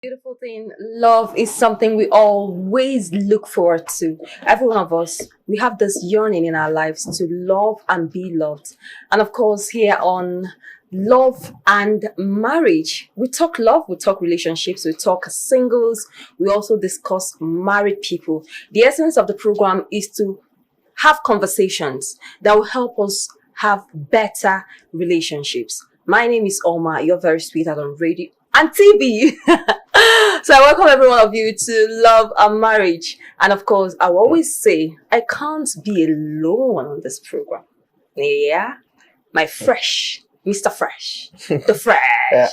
Beautiful thing. Love is something we always look forward to. Every one of us, we have this yearning in our lives to love and be loved. And of course, here on Love and Marriage, we talk love, we talk relationships, we talk singles, we also discuss married people. The essence of the program is to have conversations that will help us have better relationships. My name is Oma. You're very sweet on radio and TV. So I welcome every one of you to Love and Marriage. And of course, I will always say, I can't be alone on this program. Yeah? My fresh, Mr. Fresh. The Fresh.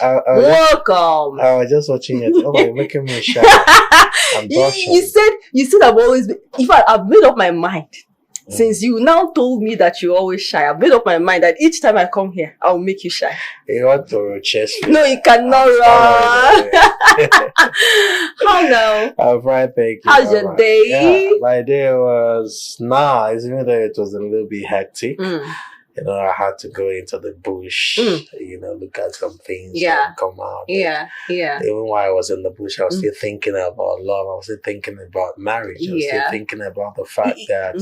Welcome. I was just watching it. Oh, you're making me shy. I'm blushing. You said I've always been, in fact, I've made up my mind. Since you now told me that you're always shy, I've made up my mind that each time I come here, I'll make you shy. You want to chest? No, you cannot run. How now? I'm fine, thank you. How's your day? Yeah, my day was nice, even though it was a little bit hectic. I had to go into the bush, look at some things and come out. Yeah. Even while I was in the bush, I was still thinking about love. I was still thinking about marriage. I was still thinking about the fact that,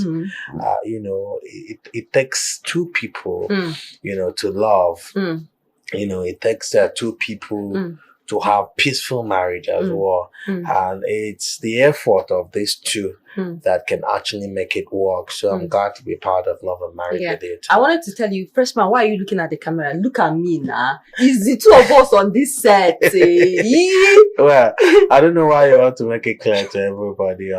it takes two people, to love. It takes two people to have peaceful marriage as well. And it's the effort of these two that can actually make it work. So I'm glad to be part of Love and Marriage with you. I wanted to tell you, first man, why are you looking at the camera? Look at me now. It's the two of us on this set. Well, I don't know why you want to make it clear to everybody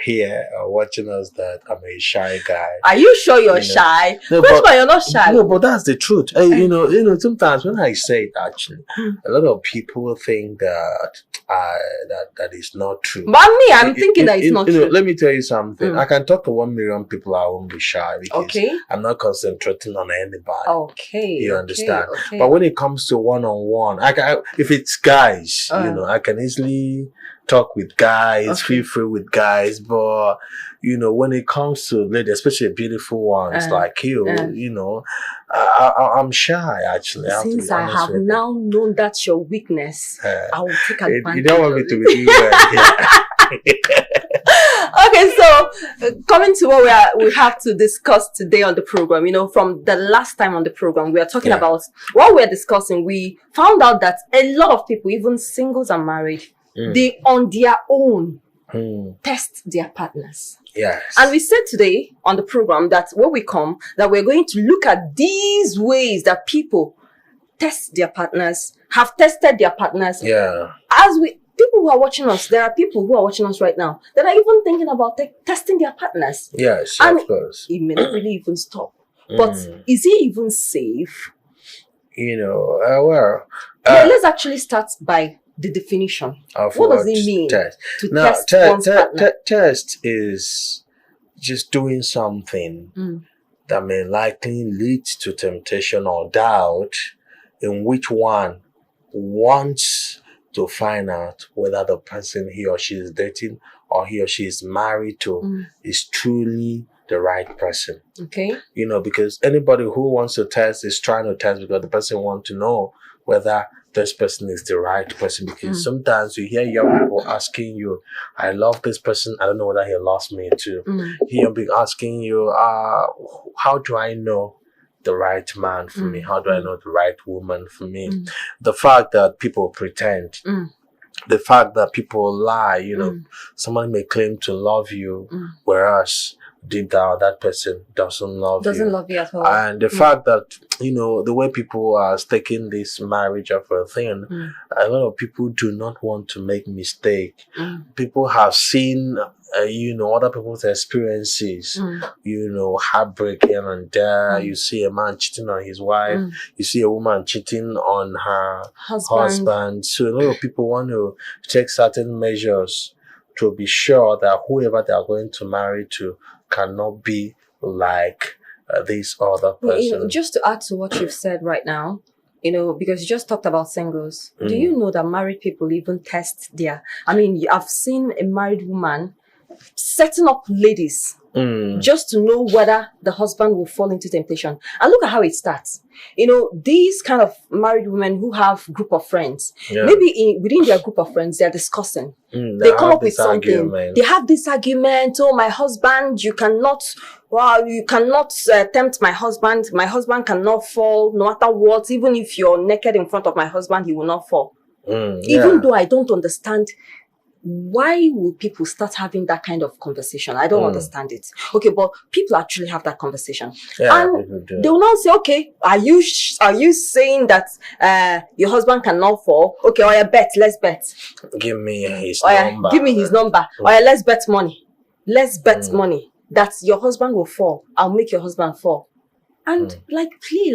here watching us that I'm a shy guy. Are you sure you're shy? No, first man, you're not shy. No, but that's the truth. Sometimes when I say it, actually, a lot of people think that that is not true. But me, I'm thinking that it's not true. Let me tell you something. I can talk to 1 million people. I won't be shy because I'm not concentrating on anybody. Okay. You understand? Okay. But when it comes to one-on-one, if it's guys, I can easily talk with guys, feel free with guys. But when it comes to ladies, especially beautiful ones like you, I'm shy actually. Since I have now known that's your weakness, I will take advantage. You don't want me to be doing well. Okay, so coming to what we have to discuss today on the program, from the last time on the program, we are talking about what we're discussing. We found out that a lot of people, even singles and married, they on their own test their partners. Yes. And we said today on the program that when we come, that we're going to look at these ways that people test their partners, have tested their partners. Yeah. People who are watching us, there are people who are watching us right now that are even thinking about testing their partners. Yes, and of course. It may not really even stop. But is it even safe? Let's actually start by the definition. What does it mean to test one's partner? Test is just doing something that may likely lead to temptation or doubt in which one wants to find out whether the person he or she is dating or he or she is married to is truly the right person. Okay. Because anybody who wants to test is trying to test because the person wants to know whether this person is the right person. Because sometimes you hear young people asking you, I love this person, I don't know whether he loves me too. He'll be asking you, how do I know the right man for me? How do I know the right woman for me? The fact that people pretend, the fact that people lie, someone may claim to love you, whereas deep down that person doesn't love you at all. And the fact that the way people are taking this marriage of a thing, a lot of people do not want to make mistake. People have seen other people's experiences, heartbreak here and there. You see a man cheating on his wife, you see a woman cheating on her husband. So a lot of people want to take certain measures to be sure that whoever they are going to marry to cannot be like this other person. Just to add to what you've said right now, because you just talked about singles. Do you know that married people even test I've seen a married woman setting up ladies just to know whether the husband will fall into temptation. And look at how it starts. These kind of married women who have group of friends, maybe within their group of friends, they're discussing. They come up with something. Argument. They have this argument. Oh, my husband, you cannot tempt my husband. My husband cannot fall no matter what. Even if you're naked in front of my husband, he will not fall. Even though I don't understand, why will people start having that kind of conversation? I don't understand it. Okay, but people actually have that conversation. And they will now say, okay, are you saying that your husband cannot fall? Okay, or let's bet. Give me his number. Give me his number. Or let's bet money. Let's bet money that your husband will fall. I'll make your husband fall. And like play.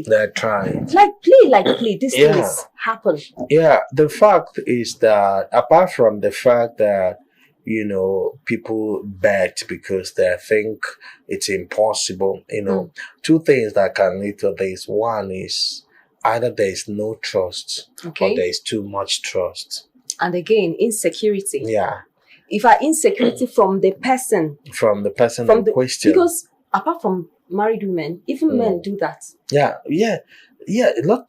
They're trying. Like play. These things happen. Yeah, the fact is that apart from the fact that, people bet because they think it's impossible, two things that can lead to this. One is either there is no trust or there is too much trust. And again, insecurity. Yeah. If I insecurity from the person in question. Because apart from married women, even men do that. Yeah.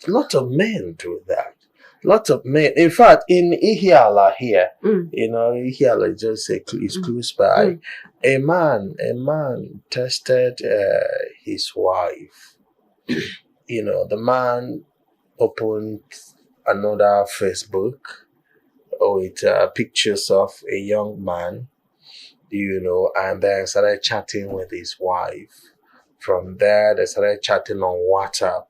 Lot of men do that. Lots of men. In fact, in Ihiala here, Ihiala just is close by. A man tested his wife. The man opened another Facebook with pictures of a young man, and then started chatting with his wife. From there, they started chatting on WhatsApp.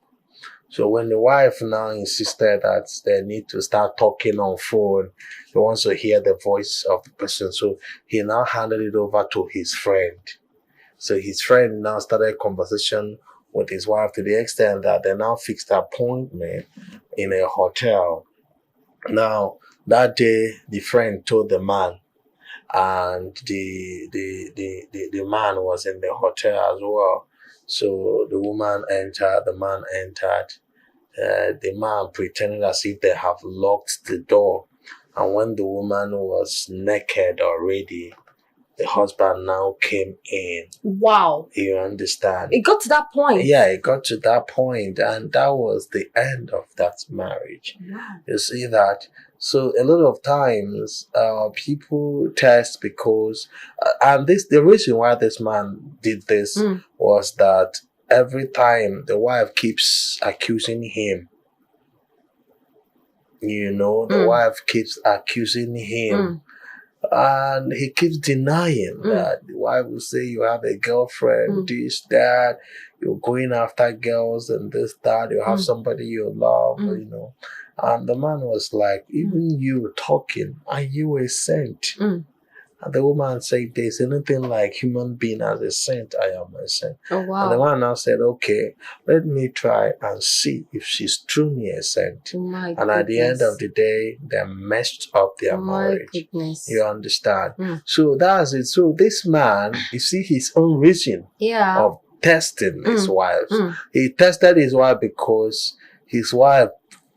So when the wife now insisted that they need to start talking on phone, he wants to hear the voice of the person. So he now handed it over to his friend. So his friend now started a conversation with his wife to the extent that they now fixed an appointment in a hotel. Now, that day, the friend told the man, and the man was in the hotel as well. So the woman entered, the man entered, the man pretended as if they have locked the door. And when the woman was naked already, the husband now came in. Wow. You understand? It got to that point. Yeah, it got to that point, and that was the end of that marriage. Wow. You see that? So a lot of times, people test because, and the reason why this man did this was that every time the wife keeps accusing him, the wife keeps accusing him, and he keeps denying that. The wife will say, you have a girlfriend, this, that, you're going after girls and this, that, you have somebody you love, And the man was like, even you talking, are you a saint? And the woman said, if there's anything like human being as a saint, I am a saint. Oh, wow. And the man now said, okay, let me try and see if she's truly a saint. Oh, my and at the end of the day, they messed up their marriage. Goodness. You understand? So that's it. So this man, you see his own reason of testing his wife. He tested his wife because his wife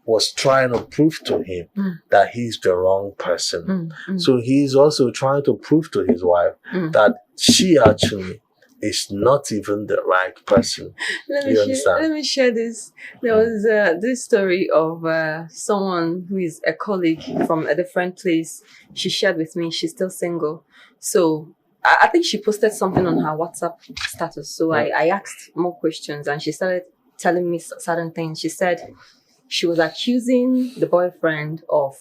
was trying to prove to him that he's the wrong person. So he's also trying to prove to his wife that she actually is not even the right person. Let me share this. There was this story of someone who is a colleague from a different place. She shared with me. She's still single. So I think she posted something on her WhatsApp status. So I asked more questions and she started telling me certain things. She said she was accusing the boyfriend of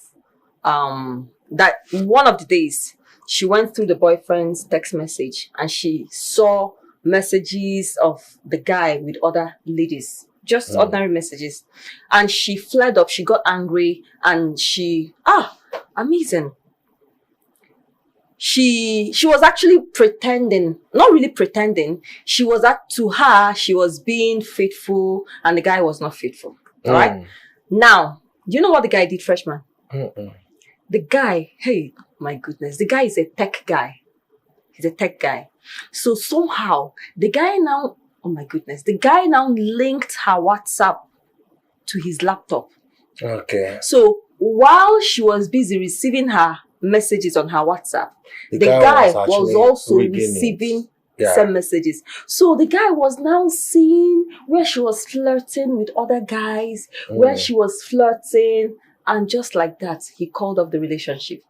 that one of the days she went through the boyfriend's text message and she saw messages of the guy with other ladies, just ordinary messages. And she flared up, she got angry, and amazing. She was actually pretending, not really pretending. She was she was being faithful and the guy was not faithful. All right. Now, do you know what the guy did, freshman? The guy, hey, my goodness, the guy is a tech guy. He's a tech guy. So somehow, the guy now linked her WhatsApp to his laptop. Okay. So while she was busy receiving her messages on her WhatsApp. The The guy guy was was actually also reading it. receiving Yeah. some messages. So the guy was now seeing where she was flirting with other guys, where she was flirting, and just like that, he called off the relationship.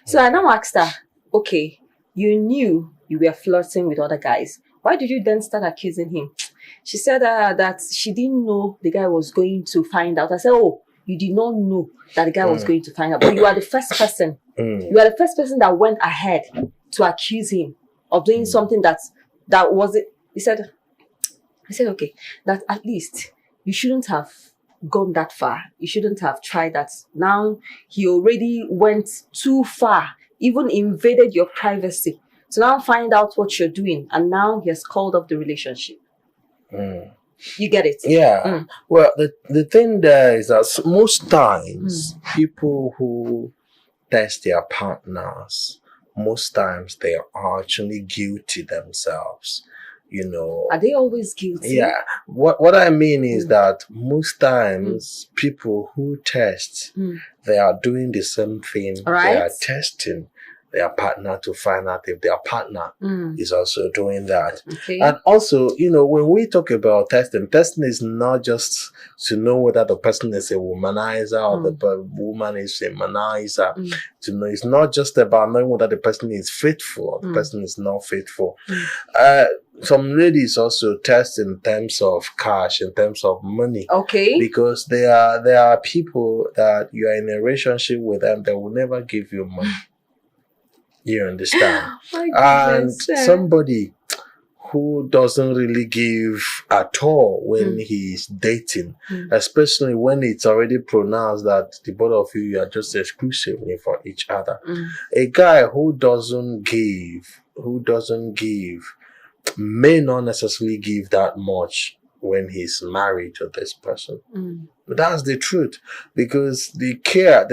So I now asked her, okay, you knew you were flirting with other guys. Why did you then start accusing him? She said that she didn't know the guy was going to find out. I said, oh, you did not know that the guy was going to find out, but you are the first person. You are the first person that went ahead to accuse him of doing something that was it. He said, okay, that at least you shouldn't have gone that far. You shouldn't have tried that. Now he already went too far, even invaded your privacy. So now find out what you're doing, and now he has called off the relationship. You get it? Yeah. Well, the thing there is that most times people who test their partners, most times they are actually guilty themselves. You know. Are they always guilty? Yeah. What I mean is that most times people who test, they are doing the same thing. Right. They are testing their partner to find out if their partner is also doing that. Okay. And also, you know, when we talk about testing is not just to know whether the person is a womanizer or the woman is a manizer. To know, it's not just about knowing whether the person is faithful or the person is not faithful. Some ladies also test in terms of cash, in terms of money. Okay. Because there are people that you are in a relationship with them that will never give you money. You understand? And somebody who doesn't really give at all when he's dating, especially when it's already pronounced that the both of you are just exclusively for each other. A guy who doesn't give may not necessarily give that much when he's married to this person. But that's the truth, because the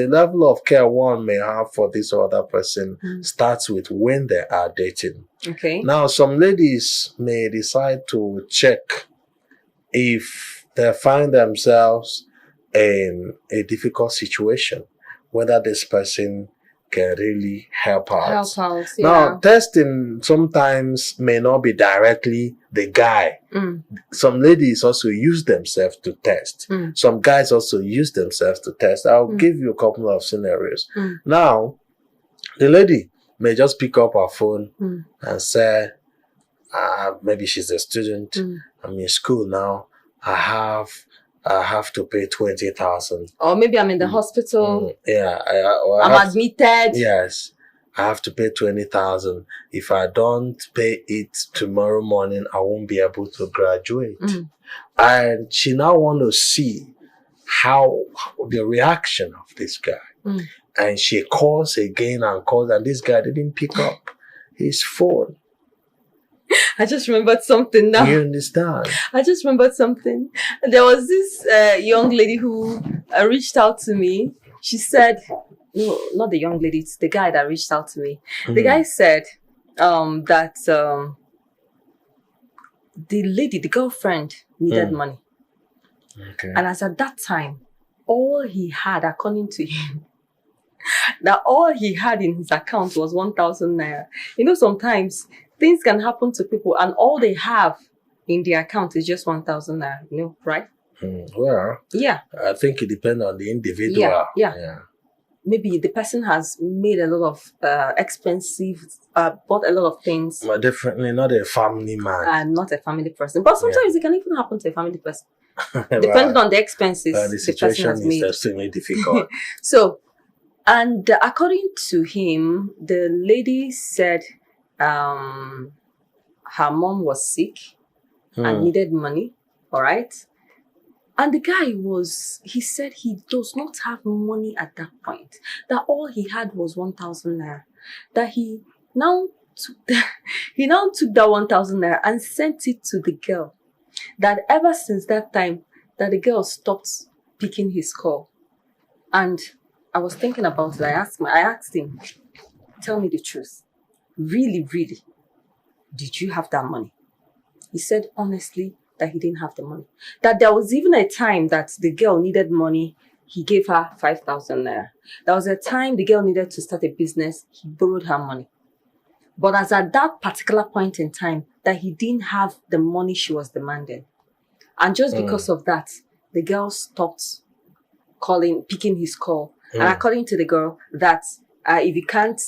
level of care one may have for this other person starts with when they are dating. Okay. Now, some ladies may decide to check if they find themselves in a difficult situation, whether this person can really help out. Yeah. Now, testing sometimes may not be directly the guy. Some ladies also use themselves to test. Some guys also use themselves to test. I'll give you a couple of scenarios. Now, the lady may just pick up her phone and say, maybe she's a student. I'm in school now. I have to pay 20,000. Or maybe I'm in the hospital. I'm admitted. Yes. I have to pay 20,000. If I don't pay it tomorrow morning, I won't be able to graduate. And she now want to see how the reaction of this guy. And she calls again and calls, and this guy didn't pick up his phone. I just remembered something now. You understand? I just remembered something. There was this young lady who reached out to me. She said, no, not the young lady, it's the guy that reached out to me. The guy said that the girlfriend needed money. Okay. And as at that time, all he had, according to him, that all he had in his account was 1,000 naira. You know, sometimes things can happen to people and all they have in their account is just 1,000 naira, you know, right? Well, yeah. I think it depends on the individual. Yeah. Maybe the person has made a lot of expensive, bought a lot of things. But definitely not a family man. And not a family person. But sometimes it can even happen to a family person. Depending on the expenses the situation person has made. is extremely difficult. So, and according to him, the lady said her mom was sick and needed money, all right? And the guy he said he does not have money at that point. That all he had was 1,000 naira. That he now took that 1,000 naira and sent it to the girl. That ever since that time, that the girl stopped picking his call. And I was thinking about it. I asked him, tell me the truth. Really, really, did you have that money? He said, honestly, that he didn't have the money. That there was even a time that the girl needed money. he gave her 5,000 naira. There was a time the girl needed to start a business. He borrowed her money. But as at that particular point in time, that he didn't have the money she was demanding. And just because of that, the girl stopped picking his call. And according to the girl, that if you can't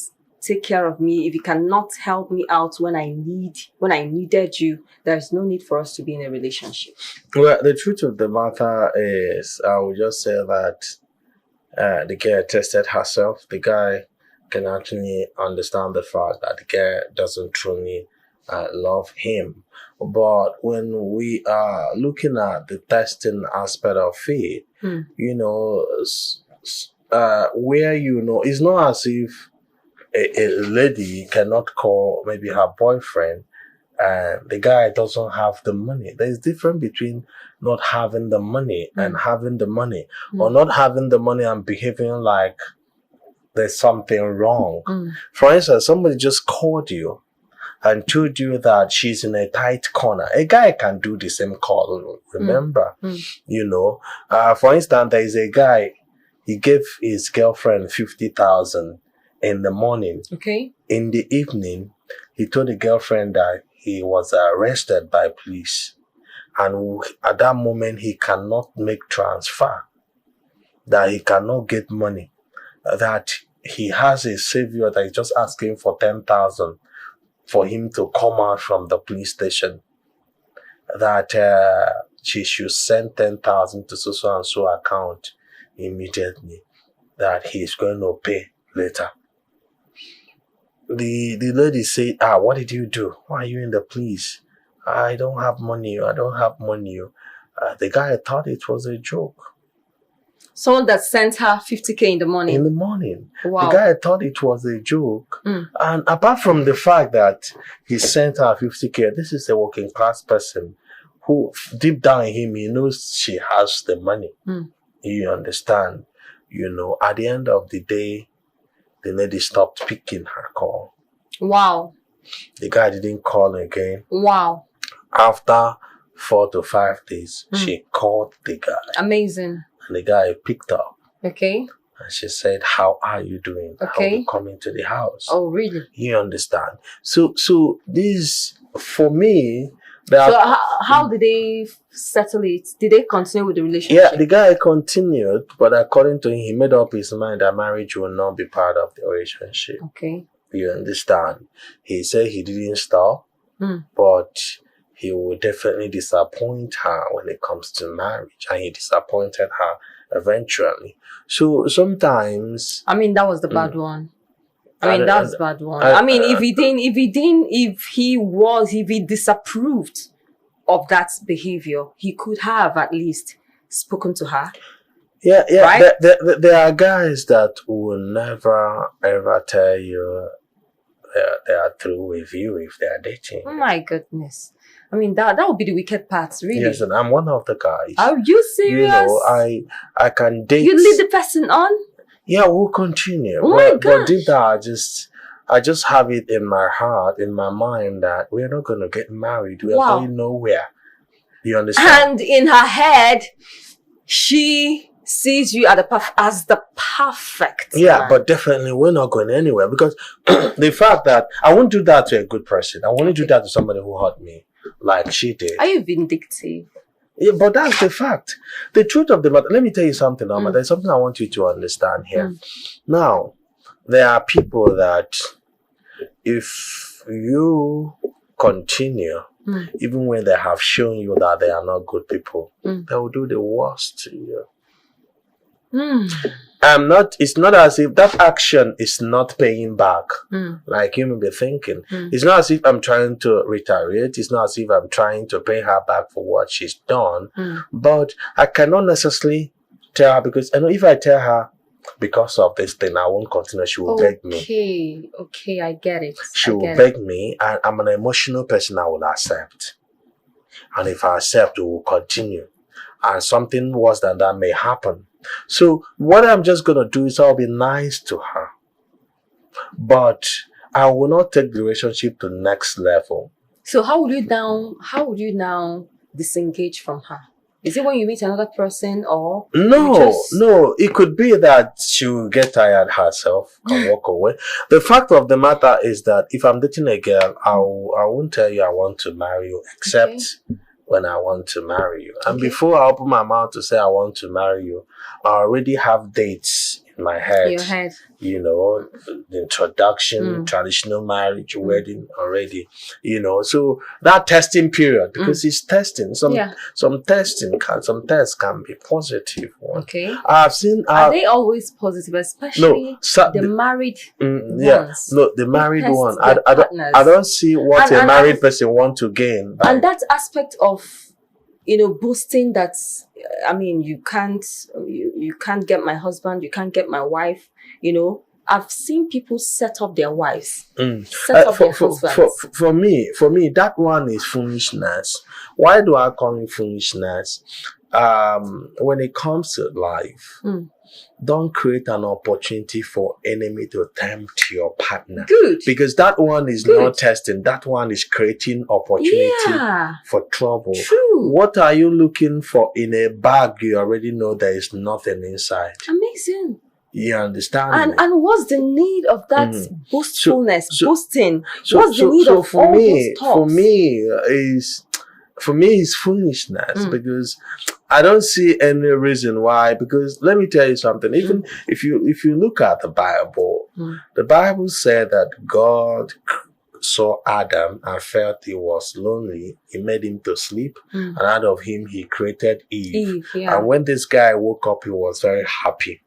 take care of me, if you cannot help me out when I needed you, there's no need for us to be in a relationship. Well, the truth of the matter is, I would just say that the girl tested herself. The guy can actually understand the fact that the girl doesn't truly love him. But when we are looking at the testing aspect of it, where it's not as if a lady cannot call maybe her boyfriend and the guy doesn't have the money. There's difference between not having the money and having the money, or not having the money and behaving like there's something wrong. For instance, somebody just called you and told you that she's in a tight corner. A guy can do the same call, remember? For instance, there is a guy, he gave his girlfriend 50,000 in the morning. Okay. In the evening, he told the girlfriend that he was arrested by police. And at that moment, he cannot make transfer, that he cannot get money, that he has a savior that is just asking for 10,000 for him to come out from the police station, that she should send 10,000 to so and so account immediately, that he's going to pay later. The lady said, what did you do? Why are you in the police? I don't have money. The guy thought it was a joke. Someone that sent her 50K in the morning. In the morning. Wow. The guy thought it was a joke. And apart from the fact that he sent her 50K, this is a working class person who deep down in him, he knows she has the money. You understand? At the end of the day, the lady stopped picking her call. Wow. The guy didn't call again. Wow. After 4 to 5 days, she called the guy. Amazing. And the guy picked up. Okay. And she said, how are you doing? Okay. How are you coming to the house? Oh, really? You understand? So this, for me... So how did they settle it? Did they continue with the relationship? Yeah, the guy continued, but according to him, he made up his mind that marriage will not be part of the relationship. Okay. You understand? He said he didn't stop, but he will definitely disappoint her when it comes to marriage, and he disappointed her eventually. So sometimes... that was the bad one. That's a bad one. If he disapproved of that behavior, he could have at least spoken to her. Yeah. Right? There are guys that will never ever tell you they are through with you if they are dating. Oh my goodness. That would be the wicked part, really. Yes, and I'm one of the guys. Are you serious? I can date. You lead the person on? Yeah, we'll continue. Oh my God. But deep down, I just have it in my heart, in my mind, that we're not going to get married. We are going nowhere. You understand? And in her head, she sees you as the perfect man. But definitely we're not going anywhere, because the fact that I won't do that to a good person. I won't do that to somebody who hurt me like she did. Are you vindictive? Yeah, but that's the fact. The truth of the matter, let me tell you something, Alma. There's something I want you to understand here. Now, there are people that if you continue, even when they have shown you that they are not good people, they will do the worst to you. It's not as if that action is not paying back, like you may be thinking. It's not as if I'm trying to retaliate. It's not as if I'm trying to pay her back for what she's done. But I cannot necessarily tell her, because I know if I tell her because of this thing, I won't continue. She will beg me. Okay, I get it. She will beg me, and I'm an emotional person. I will accept. And if I accept, we will continue. And something worse than that may happen. So what I'm just going to do is I'll be nice to her. But I will not take the relationship to the next level. So how would you now disengage from her? Is it when you meet another person, or you No, just no, it could be that she will get tired herself and walk away. The fact of the matter is that if I'm dating a girl, I won't tell you I want to marry you, okay? except when I want to marry you. And Okay. before I open my mouth to say I want to marry you, I already have dates in my In head. your head. You know, the introduction, Mm. traditional marriage, wedding already, you know. So that testing period, because it's testing. Some tests can be positive. Okay. I've seen Are they always positive, especially the married ones? No, the married test one. their partners. I don't see what And- a and- married and- person want to gain. And that aspect of, boosting that, I mean, you can't get my husband, you can't get my wife, I've seen people set up their wives, set up their husbands. For me, that one is foolishness. Why do I call it foolishness? When it comes to life, don't create an opportunity for enemy to tempt your partner. Good. Because that one is not testing. That one is creating opportunity for trouble. True. What are you looking for in a bag you already know there is nothing inside? Amazing. You understand? And what's the need of that boastfulness, boasting? So, what's the need of all those talks? For me, it's foolishness because I don't see any reason why. Because let me tell you something. Even if you look at the Bible said that God saw Adam and felt he was lonely. He made him to sleep, and out of him he created Eve. And when this guy woke up, he was very happy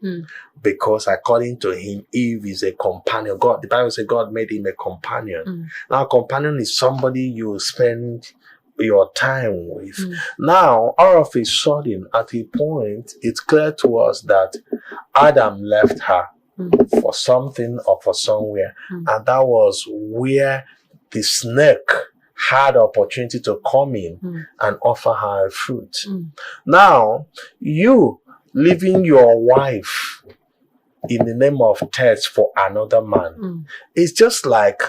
because according to him, Eve is a companion. The Bible says God made him a companion. Now, a companion is somebody you spend your time with. Now, all of a sudden, at a point, it's clear to us that Adam left her for something or for somewhere, and that was where the snake had opportunity to come in and offer her fruit. Now, you leaving your wife in the name of test for another man, it's just like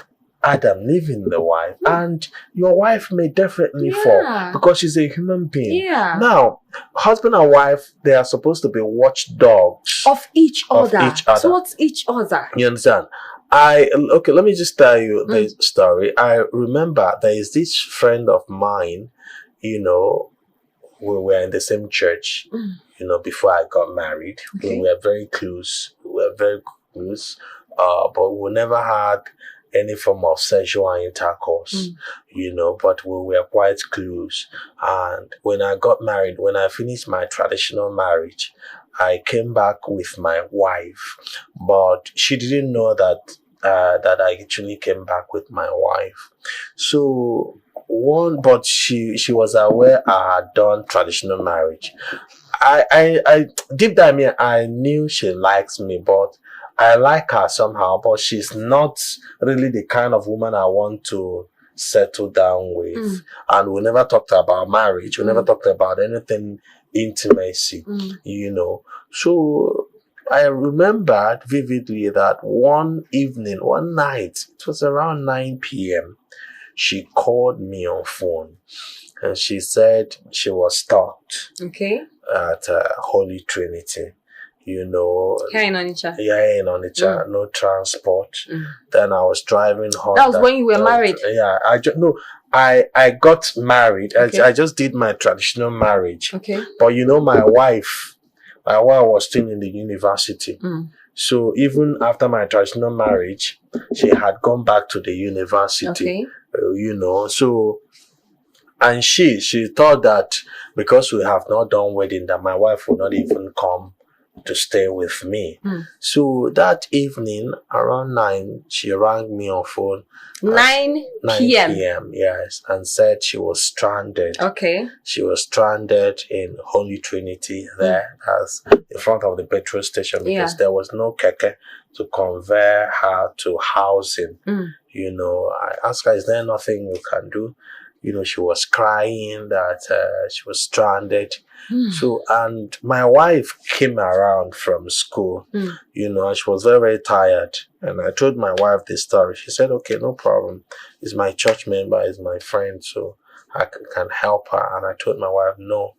Adam leaving the wife, and your wife may definitely fall because she's a human being. Now, husband and wife, they are supposed to be watchdogs of each other. So what's each other? You understand? Let me just tell you the story. I remember there is this friend of mine, we were in the same church, before I got married. We were very close. But we never had any form of sexual intercourse, but we were quite close. And when I got married, when I finished my traditional marriage, I came back with my wife, but she didn't know that I actually came back with my wife. So but she was aware I had done traditional marriage. I deep down I knew she likes me, but I like her somehow, but she's not really the kind of woman I want to settle down with. And we never talked about marriage. We never talked about anything intimacy, So I remembered vividly that one night, it was around 9 p.m., she called me on phone and she said she was stuck at Holy Trinity. Here in Onitsha. Yeah, in Onitsha. No transport. Then I was driving home. That was when you were married? Yeah. I got married. I just did my traditional marriage. Okay. But my wife was still in the university. So even after my traditional marriage, she had gone back to the university. So, and she thought that because we have not done wedding, that my wife would not even come to stay with me. So that evening around 9, she rang me on phone. 9 p.m. Yes, and said she was stranded. She was stranded in Holy Trinity there, as in front of the petrol station, because there was no keke to convey her to housing. I asked her, is there nothing you can do? She was crying that she was stranded. So, and my wife came around from school, and she was very, very tired. And I told my wife this story. She said, okay, no problem. He's my church member, he's my friend, so I can help her. And I told my wife, no,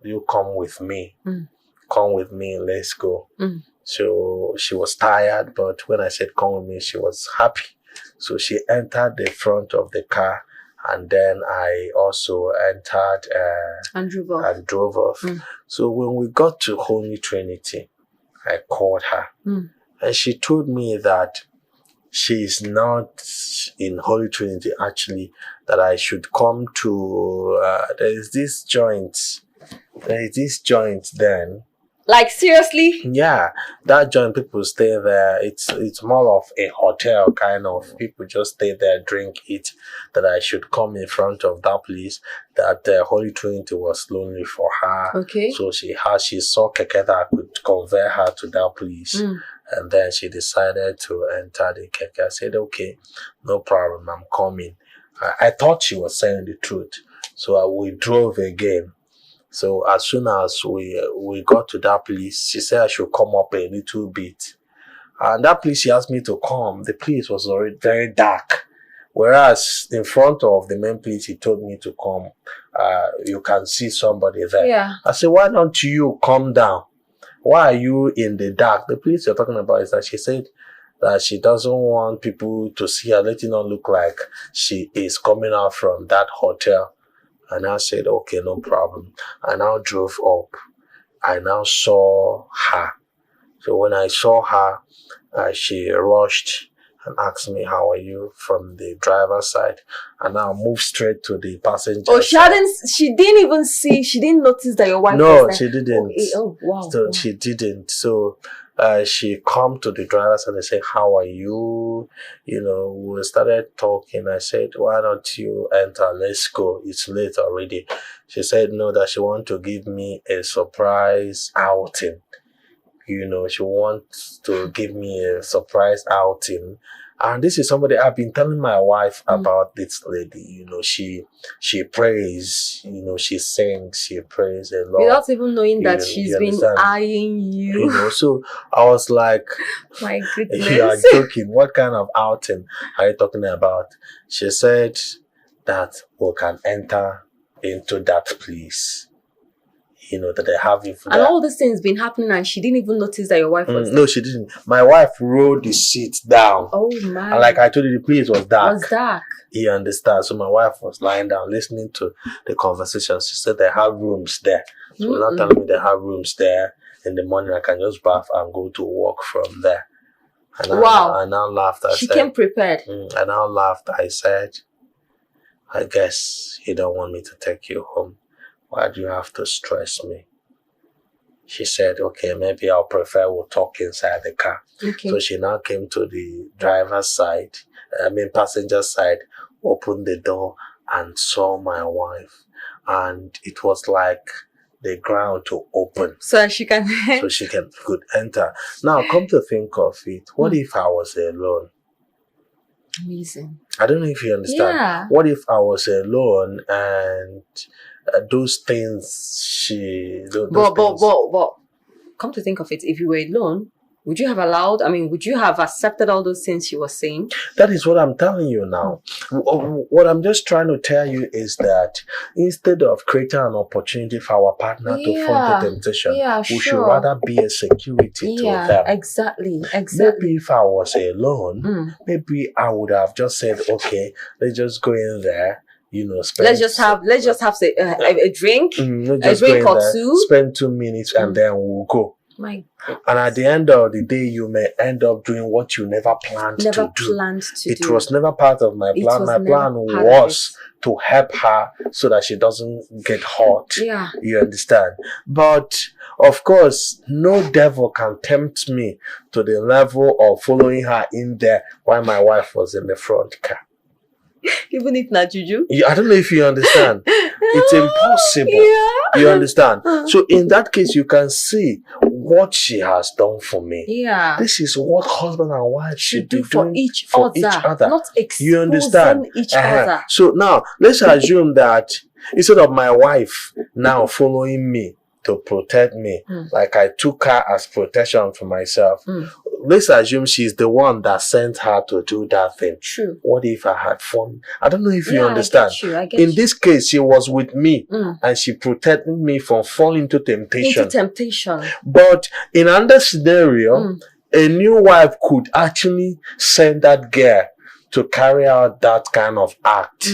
you come with me. Mm. Come with me, let's go. Mm. So she was tired, but when I said come with me, she was happy. So she entered the front of the car, and then I also entered And drove off. and drove off. Mm. So when we got to Holy Trinity, I called her, and she told me that she's not in Holy Trinity actually, that I should come to, there is this joint then. Like, seriously? Yeah, that joint, people stay there. It's more of a hotel kind of. People just stay there, drink, eat. That I should come in front of that place. That Holy Trinity was lonely for her. Okay. So she saw keke that I could convert her to that place. And then she decided to enter the keke. I said, okay, no problem, I'm coming. I thought she was saying the truth. So we drove again. So as soon as we got to that place, she said I should come up a little bit. And that place she asked me to come, the place was already very dark. Whereas in front of the main place he told me to come, you can see somebody there. Yeah. I said, why don't you come down? Why are you in the dark? The place you're talking about is that she said that she doesn't want people to see her, let it not look like she is coming out from that hotel. And I said, okay, no problem. I now drove up. I now saw her. So when I saw her, she rushed and asked me, how are you, from the driver's side. And I moved straight to the passenger side. She didn't notice that your wife was No, there. she didn't. Okay. Oh, wow. So wow. she didn't. So she come to the drivers and they say, how are you? You know, we started talking. I said, why don't you enter? Let's go. It's late already. She said, no, that she want to give me a surprise outing. You know, she wants to give me a surprise outing. And this is somebody I've been telling my wife about this lady. You know, she prays, you know, she sings, she prays a lot. Without even knowing that she's been eyeing you. You know, so I was like, my goodness. You are joking. What kind of outing are you talking about? She said that we can enter into that place. You know, that they have you for and that. all these things been happening and she didn't even notice that your wife was there. No, she didn't. My wife rolled the seat down. Oh my. And like I told you, the place was dark. It was dark. You understand? So my wife was lying down listening to the conversation. She said they have rooms there. So now telling me they have rooms there. In the morning I can just bath and go to work from there. And I now laughed. She came prepared. I now laughed. I said, I guess you don't want me to take you home. Why do you have to stress me? She said, okay, maybe I'll prefer we'll talk inside the car. Okay. So she now came to the driver's side, passenger side, opened the door and saw my wife. And it was like the ground to open. So she can could enter. Now, come to think of it, what if I was alone? Amazing. I don't know if you understand. Yeah. What if I was alone and those things But come to think of it, if you were alone, would you have would you have accepted all those things she was saying? That is what I'm telling you now. What I'm just trying to tell you is that instead of creating an opportunity for our partner to fall into temptation, we should rather be a security to them. Exactly. Maybe if I was alone, maybe I would have just said, okay, let's just go in there. You know, let's just have a drink, a drink or two. Spend 2 minutes and then we'll go. My goodness. And at the end of the day, you may end up doing what you never planned to do. It was never part of my plan. My plan was to help her so that she doesn't get hurt. Yeah. You understand? But of course, no devil can tempt me to the level of following her in there while my wife was in the front car. Even if not juju. I don't know if you understand. It's impossible. Yeah. You understand? So in that case, you can see what she has done for me. Yeah. This is what husband and wife should do for each other. Not exposing you understand? each other. So now, let's assume that instead of my wife now following me to protect me. Mm. Like I took her as protection for myself. Mm. Let's assume she's the one that sent her to do that thing. True. What if I had fallen? I don't know if you Yeah, understand. I get In you. this case, she was with me Mm. and she protected me from falling into temptation. Into temptation. But in another scenario, a new wife could actually send that girl to carry out that kind of act.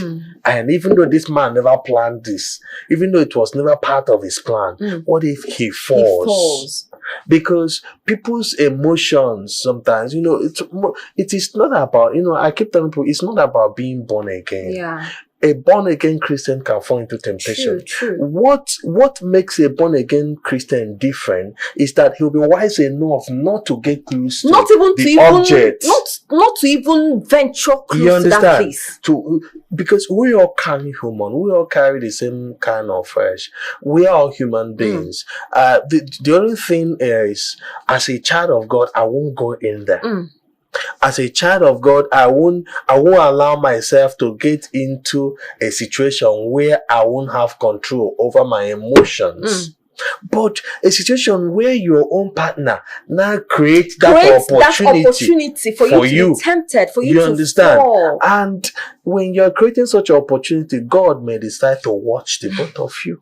And even though this man never planned this, even though it was never part of his plan, what if he falls? He falls. Because people's emotions sometimes, it is not about, I keep telling people, it's not about being born again. Yeah. A born again Christian can fall into temptation. True. What makes a born again Christian different is that he'll be wise enough not to get close to the object. Not to even venture close to that place. Because we all carry human, we all carry the same kind of flesh. We are all human beings. The only thing is, as a child of God, I won't go in there. As a child of God, I won't allow myself to get into a situation where I won't have control over my emotions. But a situation where your own partner now creates that opportunity for you to be tempted, for you to understand? fall. And when you're creating such an opportunity, God may decide to watch the both of you.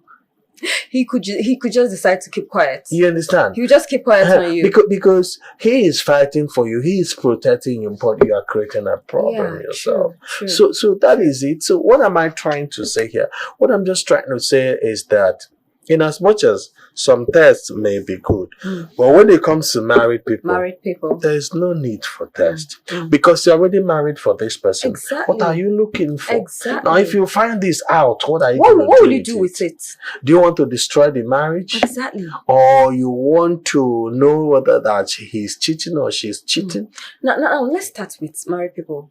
He could just decide to keep quiet. You understand? He would just keep quiet on you. Because he is fighting for you. He is protecting you, but you are creating a problem yourself. True. So that is it. So what am I trying to say here? What I'm just trying to say is that in as much as some tests may be good, but when it comes to married people, there is no need for test because you're already married for this person. Exactly. What are you looking for? Exactly. Now, if you find this out, what are you what will you do with it? Do you want to destroy the marriage? Exactly. Or you want to know whether that he's cheating or she's cheating? Now, let's start with married people.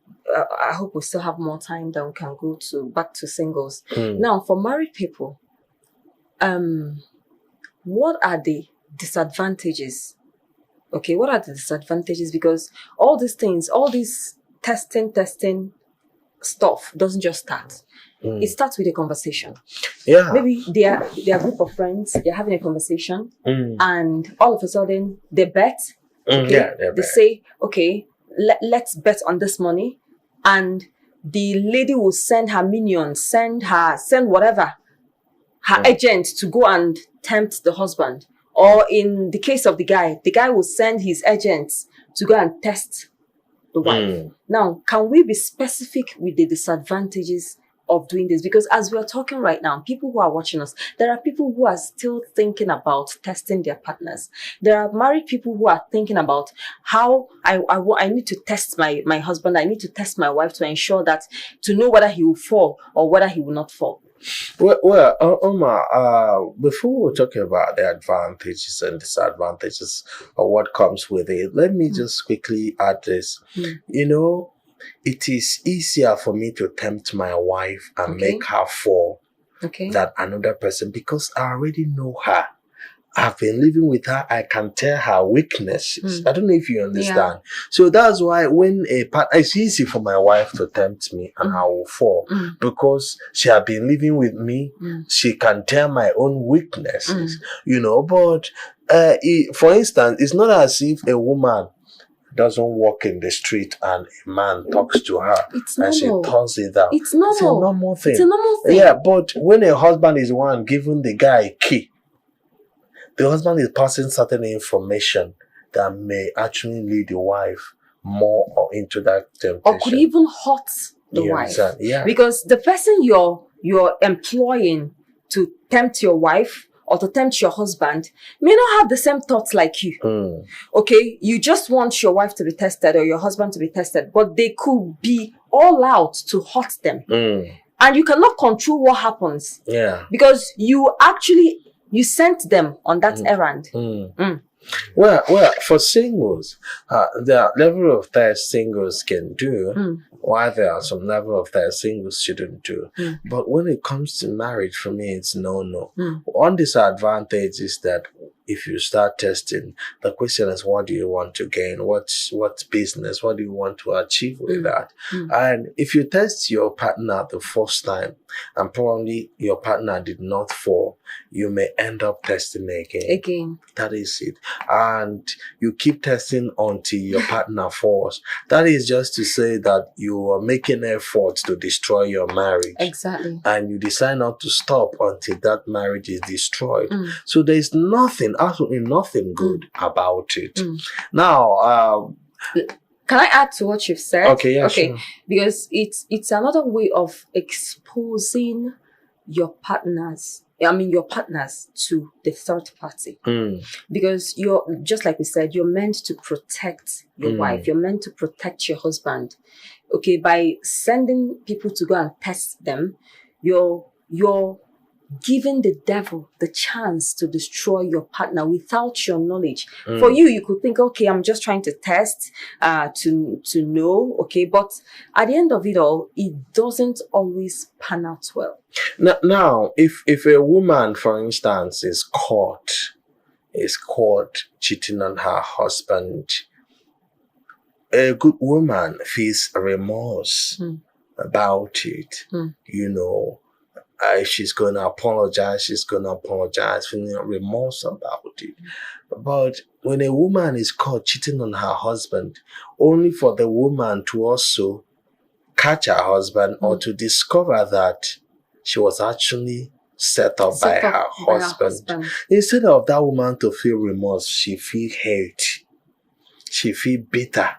I hope we still have more time than we can go back to singles. Now, for married people, what are the disadvantages? Okay, what are the disadvantages? Because all these things, all this testing stuff doesn't just start. It starts with a conversation. Yeah. Maybe they are a group of friends, they're having a conversation, and all of a sudden they bet. Okay, they say, okay, let's bet on this money, and the lady will send her minions, send whatever, her agent to go and tempt the husband. Or in the case of the guy will send his agents to go and test the wife. Now, can we be specific with the disadvantages of doing this? Because as we're talking right now, people who are watching us, there are people who are still thinking about testing their partners. There are married people who are thinking about how I need to test my husband. I need to test my wife to ensure that, to know whether he will fall or whether he will not fall. Well, Omar, before we talk about the advantages and disadvantages of what comes with it, let me just quickly add this. It is easier for me to tempt my wife and make her fall than another person because I already know her. I've been living with her. I can tell her weaknesses. I don't know if you understand. So that's why when it's easy for my wife to tempt me and I will fall because she has been living with me. She can tell my own weaknesses, but for instance, it's not as if a woman doesn't walk in the street and a man talks to her and she turns it down. It's normal. It's a normal thing. It's a normal thing. Yeah, but when a husband is one giving the guy a key, the husband is passing certain information that may actually lead the wife more into that temptation. Or could even hurt the wife. Yeah. Because the person you're employing to tempt your wife or to tempt your husband may not have the same thoughts like you. Okay, you just want your wife to be tested or your husband to be tested, but they could be all out to hurt them. And you cannot control what happens. Yeah. Because you sent them on that errand. Well, for singles, there are level of tests singles can do, while there are some level of tests singles shouldn't do. But when it comes to marriage, for me, it's no. One disadvantage is that if you start testing, the question is, what do you want to gain? What's business? What do you want to achieve with that? And if you test your partner the first time, and probably your partner did not fall, you may end up testing again. Again. That is it. And you keep testing until your partner falls. That is just to say that you are making efforts to destroy your marriage. Exactly. And you decide not to stop until that marriage is destroyed. So there's nothing, absolutely nothing good about it. Now, can I add to what you've said? Okay, yeah, sure. Because it's another way of exposing your partners to the third party. Because you're, just like we said, you're meant to protect your wife. You're meant to protect your husband. Okay, by sending people to go and test them, you're giving the devil the chance to destroy your partner without your knowledge. For you could think, okay, I'm just trying to test, to know, okay, but at the end of it all, it doesn't always pan out well. Now, if a woman, for instance, is caught cheating on her husband, a good woman feels remorse about it, if she's going to apologize, feeling remorse about it. But when a woman is caught cheating on her husband, only for the woman to also catch her husband or to discover that she was actually set up by her husband. Instead of that woman to feel remorse, she feel hate. She feel bitter.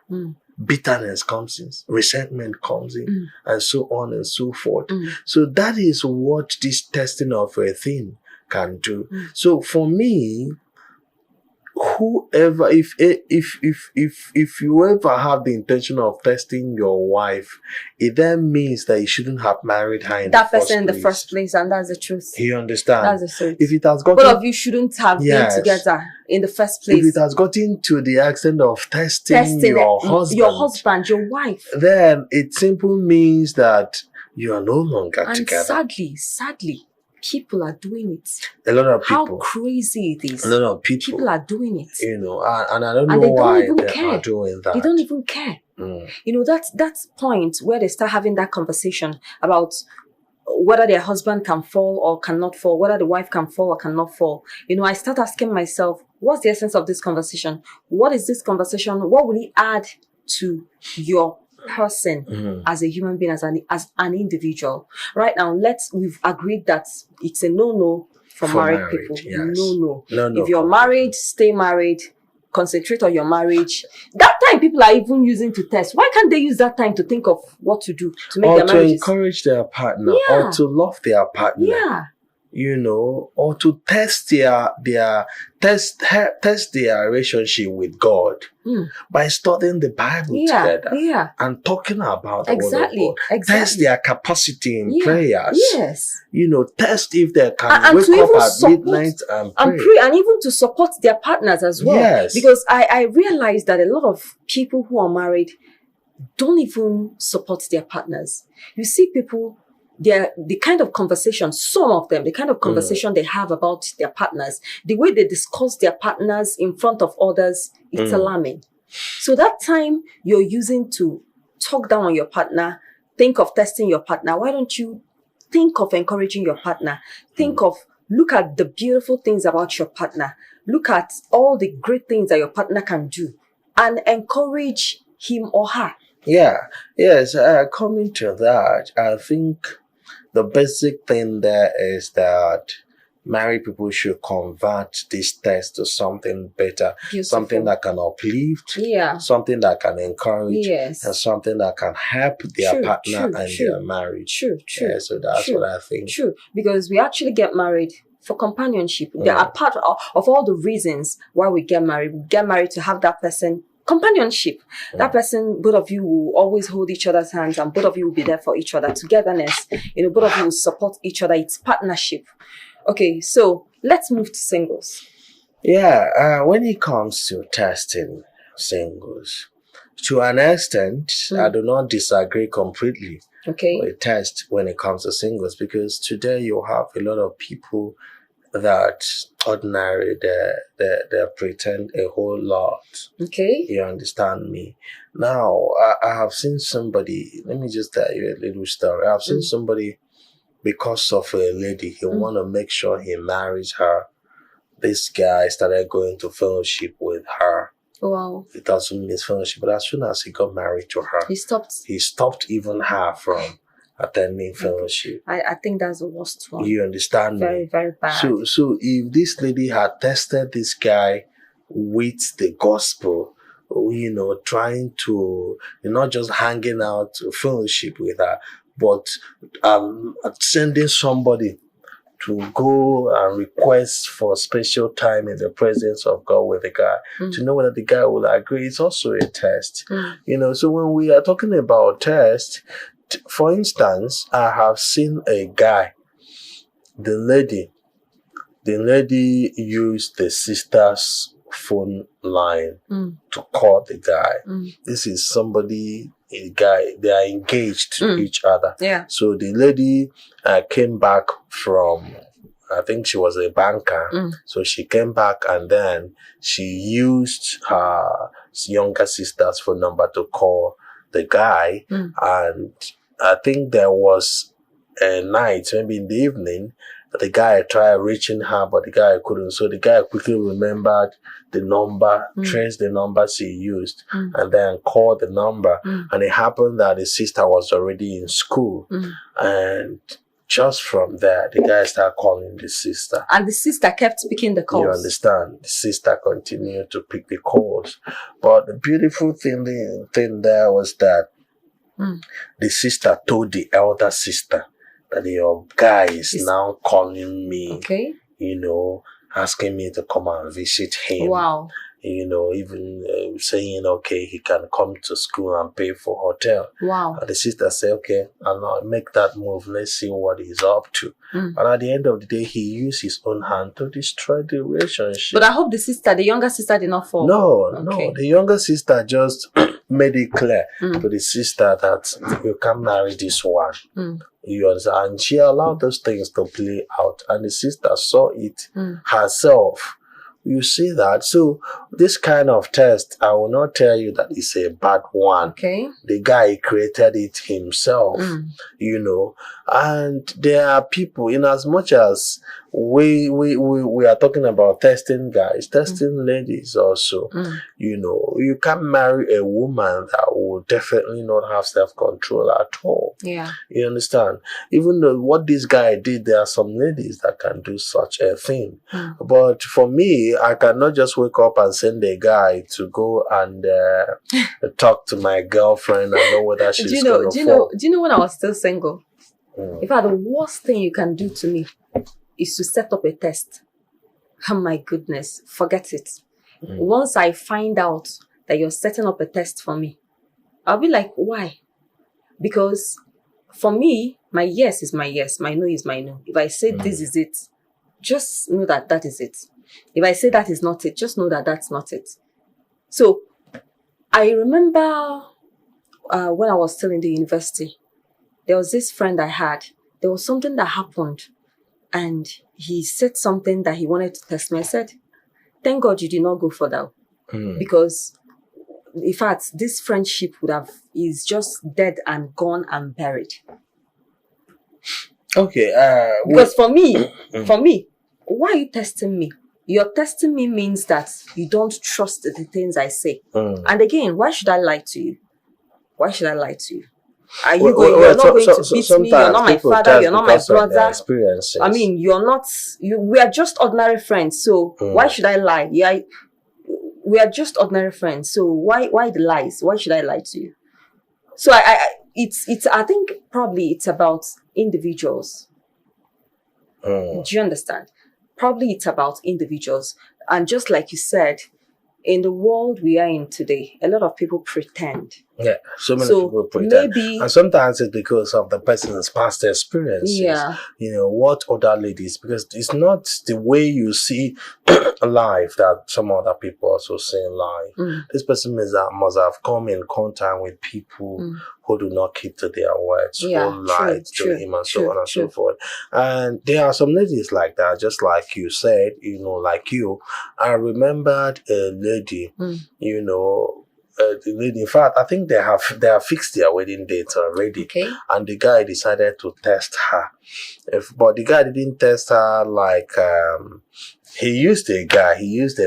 Bitterness comes in, resentment comes in, and so on and so forth. So that is what this testing of a thing can do. So for me, whoever, if you ever have the intention of testing your wife, it then means that you shouldn't have married her in that person in the first place, and that's the truth. You understand? That's the truth. If it has gotten, both of you shouldn't have been together in the first place. If it has gotten to the extent of testing your husband, your wife, then it simply means that you are no longer together. Sadly, people are doing it. A lot of people. How crazy it is. A lot of people are doing it. And I don't know why they are doing that. They don't even care. That's point where they start having that conversation about whether their husband can fall or cannot fall, whether the wife can fall or cannot fall. I start asking myself, what's the essence of this conversation? What is this conversation? What will it add to your person as a human being, as an individual? Right now, we've agreed that it's a no for married people. Yes. No. If you're married, stay married. Concentrate on your marriage. That time people are even using to test. Why can't they use that time to think of what to do to make their marriages? Or to encourage their partner, or to love their partner. Yeah. Or to test their relationship with God by studying the Bible together and talking about the Word of God. Exactly. Test their capacity in prayers. Yes. Test if they can wake up at midnight and pray. And even to support their partners as well. Yes. Because I realize that a lot of people who are married don't even support their partners. You see people, the kind of conversation, some of them, the kind of conversation they have about their partners, the way they discuss their partners in front of others, it's alarming. So that time you're using to talk down on your partner, think of testing your partner. Why don't you think of encouraging your partner? Look at the beautiful things about your partner. Look at all the great things that your partner can do and encourage him or her. Yes, coming to that, I think the basic thing there is that married people should convert this test to something better, something that can uplift, something that can encourage, and something that can help their partner and their marriage. True. Yeah, so that's what I think. True, because we actually get married for companionship. They are part of all the reasons why we get married. We get married to have that person. Companionship. That person, both of you will always hold each other's hands and both of you will be there for each other. Togetherness. Both of you will support each other. It's partnership. Okay, so let's move to singles. When it comes to testing singles, to an extent, I do not disagree completely with test when it comes to singles, because today you have a lot of people that ordinary they pretend a whole lot. Okay. You understand me? Now, I have seen somebody, let me just tell you a little story. I've seen somebody because of a lady, he want to make sure he marries her. This guy started going to fellowship with her. Wow. It doesn't mean his fellowship, but as soon as he got married to her, He stopped. he stopped even her from attending fellowship. I think that's the worst one. You understand Very, me? very bad. So if this lady had tested this guy with the gospel, trying to not just hanging out fellowship with her, but sending somebody to go and request for special time in the presence of God with the guy, to know whether the guy will agree, it's also a test. So when we are talking about test, for instance, I have seen a guy, the lady used the sister's phone line to call the guy. This is somebody, a guy, they are engaged to each other. Yeah. So the lady came back from, I think she was a banker. So she came back and then she used her younger sister's phone number to call the guy. And I think there was a night, maybe in the evening, that the guy tried reaching her, but the guy couldn't. So the guy quickly remembered the number, traced the number she used, and then called the number. And it happened that the sister was already in school. And just from there, the guy started calling the sister. And the sister kept picking the calls. You understand? The sister continued to pick the calls. But the beautiful thing there was that the sister told the elder sister that your guy is now calling me, asking me to come and visit him. Wow. Even saying, okay, he can come to school and pay for hotel. Wow. And the sister said, okay, I'll make that move. Let's see what he's up to. And at the end of the day, he used his own hand to destroy the relationship. But I hope the younger sister did not fall. No. The younger sister just made it clear to the sister that you can't marry this one. You understand? And she allowed those things to play out. And the sister saw it herself. You see that? So this kind of test, I will not tell you that it's a bad one. Okay. The guy created it himself, and there are people, in as much as we are talking about testing guys, testing ladies also. You can't marry a woman that will definitely not have self-control at all. Yeah. You understand? Even though what this guy did, there are some ladies that can do such a thing. But for me, I cannot just wake up and send a guy to go and talk to my girlfriend and know whether she's going to fall. Do you know when I was still single? In fact, the worst thing you can do to me is to set up a test. Oh my goodness, forget it. Once I find out that you're setting up a test for me, I'll be like, why? Because for me, my yes is my yes, my no is my no. If I say this is it, just know that that is it. If I say that is not it, just know that that's not it. So I remember when I was still in the university, there was this friend I had. There was something that happened and he said something that he wanted to test me. I said, thank God you did not go for that. Because in fact, this friendship is just dead and gone and buried. Okay. Because for me, why are you testing me? Your testing me means that you don't trust the things I say. And again, why should I lie to you? Why should I lie to you? Are you you're not going to beat me, you're not my father, you're not my brother. I mean, we are just ordinary friends, so why should I lie? Yeah, we are just ordinary friends, so why the lies? Why should I lie to you? So I think probably it's about individuals. Do you understand? Probably it's about individuals. And just like you said, in the world we are in today, a lot of people pretend. Yeah, so many people pretend. And sometimes it's because of the person's past experiences. Yeah. What other ladies, because it's not the way you see life that some other people also see in life. This person must have come in contact with people who do not keep to their words, who lied to him and so on and so forth. And there are some ladies like that, just like you said, like you. I remembered a lady, the lady. In fact, I think they have fixed their wedding date already. Okay. And the guy decided to test her. But the guy didn't test her like he used a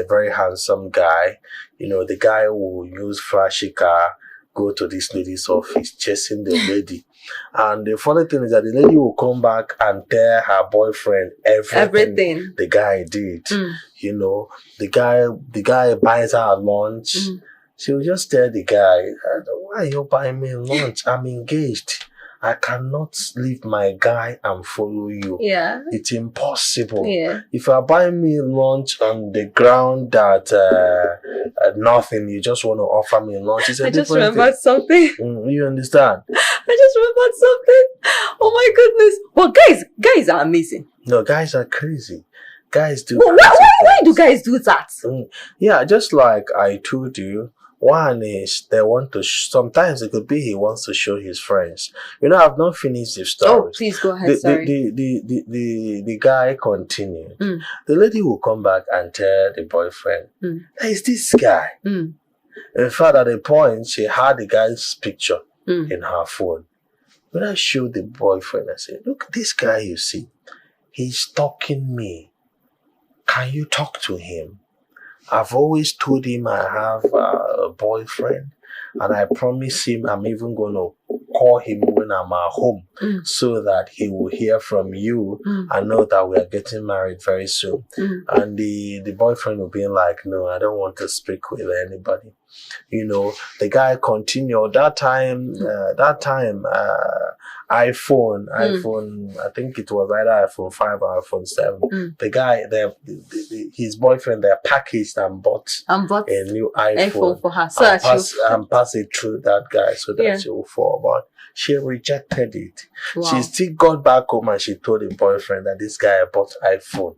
very handsome guy. The guy who use flashy car, go to this lady's office, chasing the lady. And the funny thing is that the lady will come back and tell her boyfriend everything the guy did. The guy buys her lunch. She will just tell the guy, why are you buying me lunch? I'm engaged. I cannot leave my guy and follow you. Yeah. It's impossible. Yeah. If you are buying me lunch on the ground that nothing, you just want to offer me lunch. It's a I just different remembered thing. something. You understand? I just remembered something. Oh my goodness. Well, guys are amazing. No, guys are crazy. Guys do. Well, why do guys do that? Yeah, just like I told you. One is they want to. Sometimes it could be he wants to show his friends. I've not finished the story. Oh, please go ahead. Sorry. The guy continued. The lady will come back and tell the boyfriend, "Hey, it's this guy." In fact, at a point, she had the guy's picture in her phone. When I showed the boyfriend, I said, "Look, this guy you see, he's stalking me. Can you talk to him? I've always told him I have a boyfriend, and I promise him I'm even going to call him when I'm at home so that he will hear from you and know that we are getting married very soon." And the boyfriend will be like, "No, I don't want to speak with anybody." The guy continued. That time, iPhone, I think it was either iPhone 5 or iPhone 7. The guy, his boyfriend, they packaged and bought a new iPhone for her. So and pass it through that guy so that she will fall. But she rejected it. Wow. She still got back home and she told the boyfriend that this guy bought iPhone.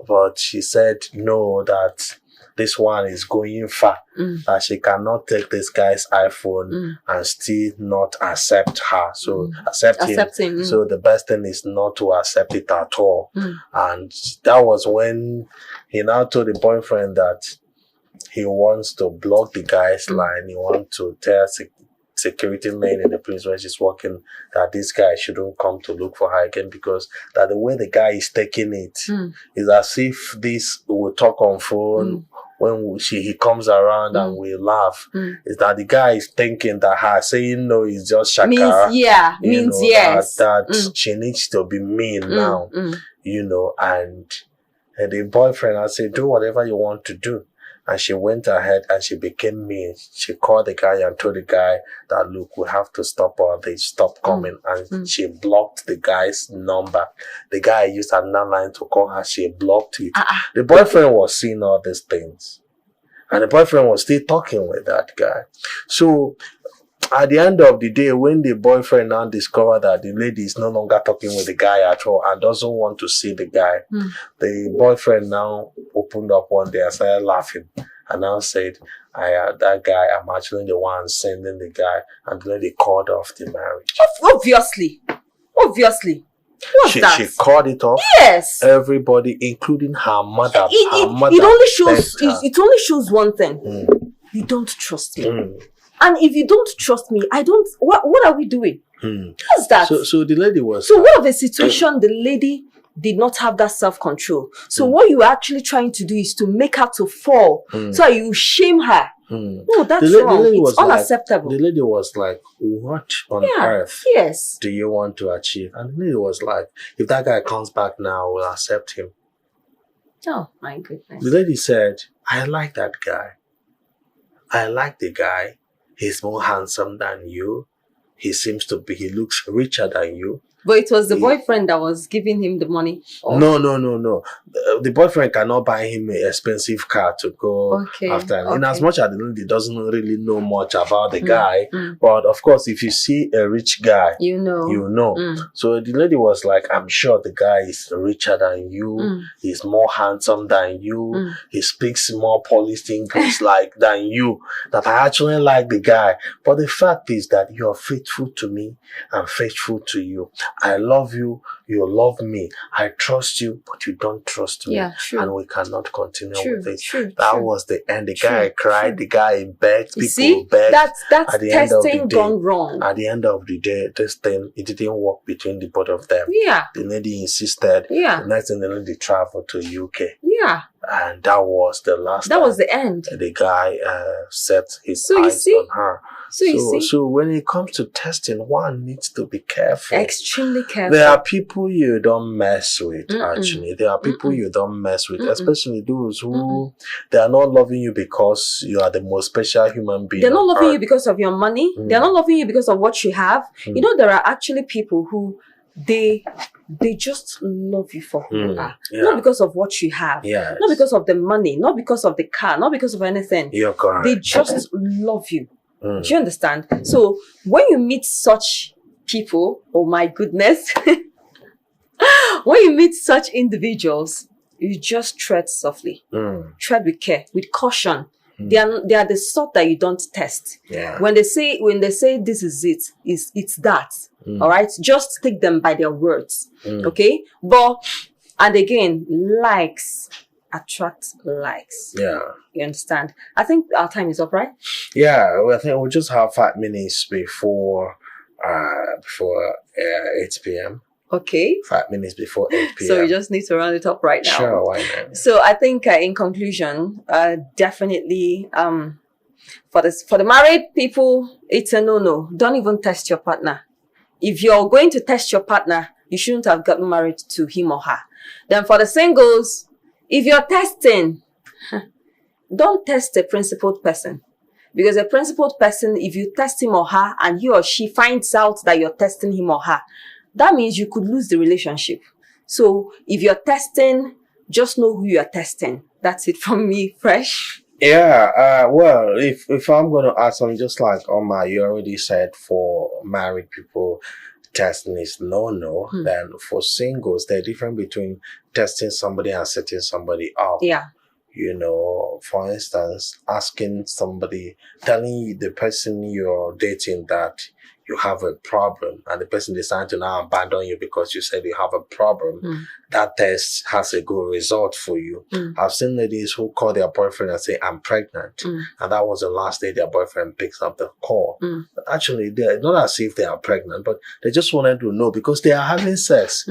But she said no, that this one is going far, that she cannot take this guy's iPhone and still not accept her. So accept him. So the best thing is not to accept it at all. And that was when he now told the boyfriend that he wants to block the guy's line. He wants to tell security men in the place where she's working that this guy shouldn't come to look for her again, because that the way the guy is taking it is as if this will talk on phone when he comes around and we laugh. Is that the guy is thinking that her saying no is just shakara. Means yes. That she needs to be mean now. And the boyfriend, I said, do whatever you want to do. And she went ahead and she became mean. She called the guy and told the guy that, look, we have to stop all this, stop coming. And she blocked the guy's number. The guy used another line to call her. She blocked it. The boyfriend was seeing all these things. And the boyfriend was still talking with that guy. So at the end of the day, when the boyfriend now discovered that the lady is no longer talking with the guy at all and doesn't want to see the guy, the boyfriend now opened up one day and started laughing and now said, that guy, I'm actually the one sending the guy, and the lady called off the marriage. Obviously. What's that? She called it off. Yes. Everybody, including her mother. It only shows one thing. You don't trust me. And if you don't trust me, what are we doing? What's that? So the lady was... So what of a situation the lady did not have that self-control? So what you are actually trying to do is to make her to fall. So you shame her. No, that's wrong. It's unacceptable. The lady was like, what on earth do you want to achieve? And the lady was like, if that guy comes back now, we'll accept him. Oh, my goodness. The lady said, I like that guy. I like the guy. He's more handsome than you. He looks richer than you. But it was the boyfriend that was giving him the money. No. The boyfriend cannot buy him an expensive car to go after him. In as much as the lady doesn't really know much about the guy. But of course, if you see a rich guy, you know. So the lady was like, I'm sure the guy is richer than you. He's more handsome than you. He speaks more polished English than you. That I actually like the guy. But the fact is that you are faithful to me and faithful to you. I love you, you love me, I trust you, but you don't trust me. Yeah, true. And we cannot continue True, with it. true, That true. was the end. The True, guy cried, true. the guy begged, You people see, begged. that's At the end of the testing day, gone wrong. At the end of the day, this thing, it didn't work between the both of them. Yeah, The lady insisted. yeah, The next thing, the lady traveled to UK. yeah. And that was the last That time was the end. the guy set his So you eyes see? on her. So you see, So when it comes to testing, one needs to be careful. extremely careful. There are people you don't mess with, Mm-mm. actually. There are people Mm-mm. you don't mess with, Mm-mm. especially those who they are not loving you because you are the most special human being. They're not on loving you earth. because of your money. Mm. They're not loving you because of what you have. Mm. You know, there are actually people who they just love you for who you are. Yeah. Not because of what you have. Yes. Not because of the money. Not because of the car. Not because of anything. You're correct. They just love you. Mm. Do you understand? So when you meet such people, oh my goodness, when you meet such individuals, you just tread softly, tread with care, with caution. They are the sort that you don't test. Yeah. When they say this is it, it's that. All right, just take them by their words. Okay, and again, likes attract likes. Yeah. You understand? I think our time is up, right? Yeah, well, I think we'll just have 5 minutes before 8 p.m. Okay. 5 minutes before 8 p.m. So we just need to round it up right now. Sure, why not? So I think in conclusion, definitely for the married people, it's a no. Don't even test your partner. If you're going to test your partner, you shouldn't have gotten married to him or her. Then for the singles, if you're testing, don't test a principled person. Because a principled person, if you test him or her and he or she finds out that you're testing him or her, that means you could lose the relationship. So if you're testing, just know who you're testing. That's it from me, Fresh. Yeah, well, if I'm going to add something, just like Omar, you already said for married people, testing is no. Then for singles, there's a difference between testing somebody and setting somebody up. Yeah. You know, for instance, asking somebody, telling the person you're dating that you have a problem, and the person decides to now abandon you because you said you have a problem, that test has a good result for you. I've seen ladies who call their boyfriend and say, I'm pregnant. And that was the last day their boyfriend picks up the call. Actually, they're not as if they are pregnant, but they just wanted to know because they are having sex.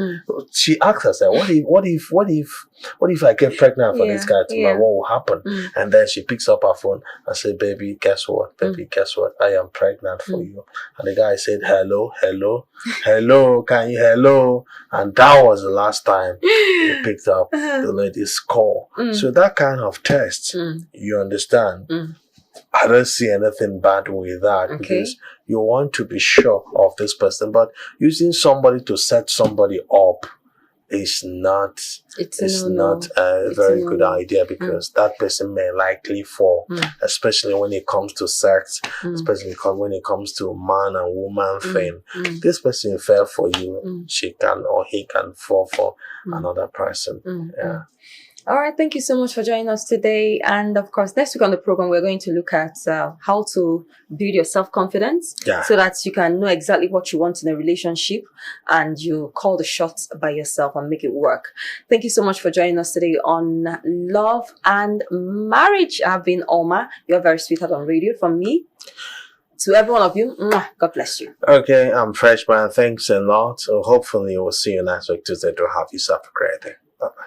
She asked herself, what if I get pregnant for this guy tomorrow? What will happen? And then she picks up her phone and says, baby, guess what? Baby, guess what? I am pregnant for you. And the guy said, hello, can you hello? And that was the last time he picked up the lady's call. So that kind of test, you understand? I don't see anything bad with that because you want to be sure of this person, but using somebody to set somebody up is not a very good idea because that person may likely fall, especially when it comes to sex, especially when it comes to man and woman thing. This person fell for you, she can or he can fall for another person. Yeah. All right, thank you so much for joining us today. And of course, next week on the program, we're going to look at how to build your self-confidence so that you can know exactly what you want in a relationship and you call the shots by yourself and make it work. Thank you so much for joining us today on Love and Marriage. I've been Oma, your very sweetheart on radio. From me to every one of you, God bless you. Okay, I'm Freshman. Thanks a lot. So hopefully we'll see you next week Tuesday. Do have yourself a great day. Bye-bye.